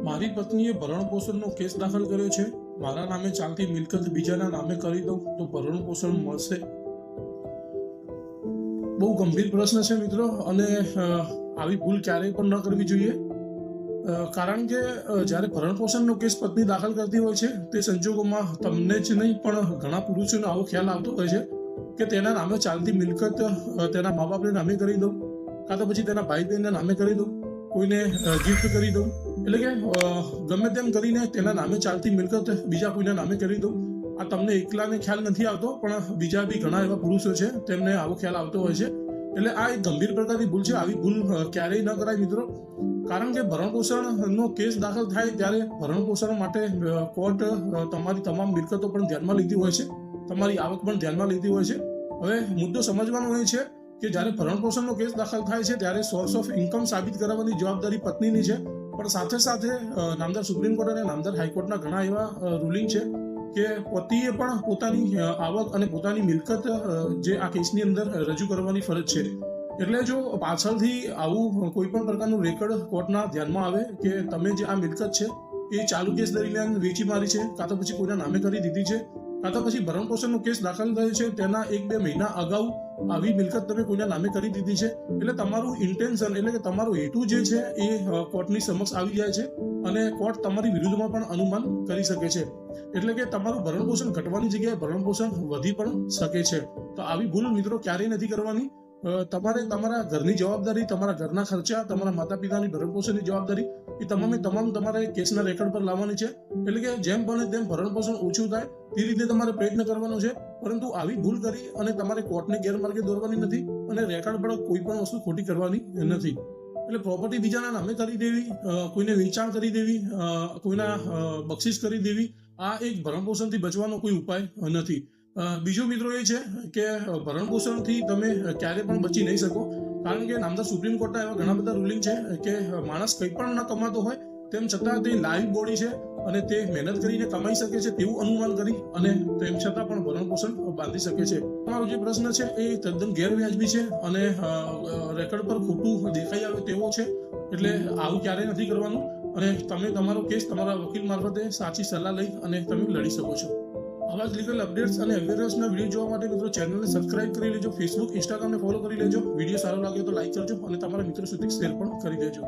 મારી પત્નીએ ભરણપોષણનો કેસ દાખલ કર્યો છે. મારા નામે ચાલતી મિલકત બીજાના નામે કરી દઉં તો ભરણપોષણ મળશે? બહુ ગંભીર પ્રશ્ન છે મિત્રો, અને આવી ભૂલ ક્યારેય પણ ન કરવી જોઈએ. કારણ કે જ્યારે ભરણપોષણનો કેસ પત્ની દાખલ કરતી હોય છે તે સંજોગોમાં તમને જ નહીં પણ ઘણા પુરુષોને આવો ખ્યાલ આવતો હોય છે કે તેના નામે ચાલતી મિલકત તેના મા બાપને નામે કરી દઉં, કાં તો પછી તેના ભાઈ બહેનના નામે કરી દઉં, કોઈને ગિફ્ટ કરી દઉં, એટલે કે ગમે તેમ કરીને તેના નામે ચાલતી મિલકત બીજા કોઈના નામે કરી દઉં. આ તમને એકલાને ખ્યાલ નથી આવતો, પણ બીજા બી ઘણા એવા પુરુષો છે તેમને આવો ખ્યાલ આવતો હોય છે. એટલે આ એક ગંભીર પ્રકારની ભૂલ છે. આવી ભૂલ ક્યારેય ન કરાય મિત્રો. કારણ કે ભરણપોષણનો કેસ દાખલ થાય ત્યારે ભરણપોષણ માટે કોર્ટ તમારી તમામ મિલકતો પણ ધ્યાનમાં લીધી હોય છે, તમારી આવક પણ ધ્યાનમાં લીધી હોય છે. હવે મુદ્દો સમજવાનો એ છે કે જ્યારે ભરણપોષણનો કેસ દાખલ થાય છે ત્યારે સોર્સ ઓફ ઇન્કમ સાબિત કરાવવાની જવાબદારી પત્નીની છે, પણ સાથે સાથે નામદાર સુપ્રીમ કોર્ટ અને નામદાર હાઈકોર્ટના ઘણા એવા રૂલિંગ છે કે પતિએ પણ પોતાની આવક અને પોતાની મિલકત જે આ કેસની અંદર રજૂ કરવાની ફરજ છે. એટલે જો પાછળથી આવું કોઈ પણ પ્રકારનું રેકર્ડ કોર્ટના ધ્યાનમાં આવે કે તમે જે આ મિલકત છે એ ચાલુ કેસ દરમિયાન વેચી મારી છે, કાં તો પછી કોઈના નામે કરી દીધી છે, કાં તો પછી ભરણપોષણનો કેસ દાખલ થયો છે તેના 1-2 મહિના અગાઉ આવી મિલકત તમે કોઈના નામે કરી દીધી છે, એટલે તમારું ઇન્ટેન્શન એટલે કે તમારો હેતુ જે છે એ કોર્ટની સમક્ષ આવી જાય છે અને કોર્ટ તમારી વિરુદ્ધમાં પણ અનુમાન કરી શકે છે. એટલે કે તમારું ભરણપોષણ ઘટવાની જગ્યાએ ભરણપોષણ વધી પણ શકે છે. તો આવી ભૂલ મિત્રો ક્યારેય નથી કરવાની. તમારે તમારા ઘરની જવાબદારી, તમારા ઘરના ખર્ચા, તમારા માતા પિતાની ભરણપોષણની જવાબદારી એ તમામે તમામ તમારે કેસના રેકર્ડ પર લાવવાની છે. એટલે કે જેમ બને તેમ ભરણપોષણ ઓછું થાય તે રીતે તમારે પ્રયત્ન કરવાનો છે. પરંતુ આવી ભૂલ કરી અને તમારે કોર્ટને ગેરમાર્ગે દોરવાની નથી અને રેકર્ડ પર કોઈ પણ વસ્તુ ખોટી કરવાની નથી. એટલે પ્રોપર્ટી બીજાના નામે કરી દેવી, કોઈને વેચાણ કરી દેવી, કોઈના બક્ષિસ કરી દેવી, આ એક ભરણપોષણથી બચવાનો કોઈ ઉપાય નથી. બીજો મિત્રો એ છે કે ભરણપોષણથી તમે ક્યારે પણ બચી નહીં શકો. કારણ કે નામદાર સુપ્રીમ કોર્ટના એવા ઘણા બધા રૂલિંગ છે કે માણસ કંઈ પણ ન કમાતો હોય તેમ છતાં તે લાઈવ બોડી છે અને તે મહેનત કરીને કમાઈ શકે છે તેવું અનુમાન કરી અને તેમ છતાં પણ ભરણપોષણ બાંધી શકે છે. તમારો જે પ્રશ્ન છે એ તદ્દન ગેરવ્યાજબી છે અને રેકર્ડ પર ખોટું દેખાઈ આવે તેવો છે. એટલે આવું ક્યારેય નથી કરવાનું અને તમે તમારો કેસ તમારા વકીલ મારફતે સાચી સલાહ લઈ અને તમે લડી શકો છો. આવા જ લીગલ અપડેટ્સ અને અવેરનેસના વિડીયો જોવા માટે મિત્રો ચેનલને સબસ્ક્રાઇબ કરી લેજો, ફેસબુક, ઇન્સ્ટાગ્રામને ફોલો કરી લેજો. વિડીયો સારો લાગે તો લાઈક કરજો અને તમારા મિત્રો સુધી શેર પણ કરી દેજો.